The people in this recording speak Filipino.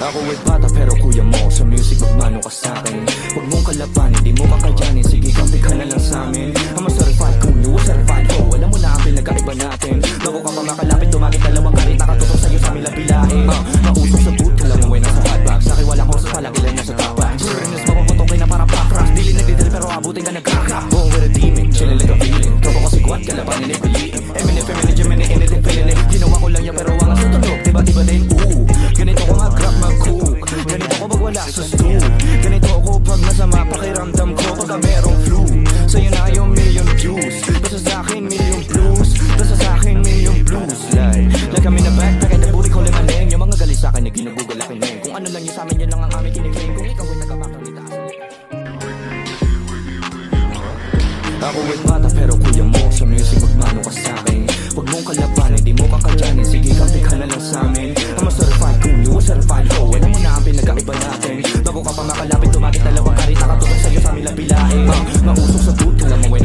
Ako ay bata pero kuya mo sa music magmano ka sa'kin. Huwag mong kalabanin, di mo kakayanin. Sige kampi ka na lang sa'min. I'm a certified kuya, a certified ho. Alam mo na ang pinagkaiba natin. Bago ka pa makalapit, tumagit dalawang karita. Katutok sa'yo sa aming labilahin. Mausok sa boot, alam mo ay nasa hotbox. Sa'kin wala ko sa palagilan na sa top box. Serious, mapaputokin na para pack-rock. Dili nagdidil pero abutin ka nag-crack. Buong we're redeeming, chillin' like a feeling. Tropa ko si Guat, kalabanin ay piliin. Eminent, feminine, gemini, init, feeling. Ginawa ko lang yan pero ang sa tunog. Diba din, ganito ko mag-grab, mag-cook. Ganito ko pag wala sa stool. Ganito ako pag masama pakiramdam ko pagka merong flu. Sa'yo na yung million views. Basta sa'kin million blues. Basta sa'kin million blues. Like kami na backpack at naburi ko limaling. Yung mga gali sa'kin ay ginugugal akin na. Kung ano lang yung sa'min yun lang ang aming kiniklaim. Kung ikaw ay nagkapakalita. Ako ay bata pero kuya mo sa music magmano ka sa'kin. Huwag mong kalabanin, di mo kakayanin. Sige kampi ka na lang sa'min. I'm a certified kuya, a certified ho. Alam mo na ang pinagkaiba natin. Bago ka pa makalapit, tumagit dalawang karita. Katutok sa'yo sa aming labilahin. Mausok sa boot, alam mo ay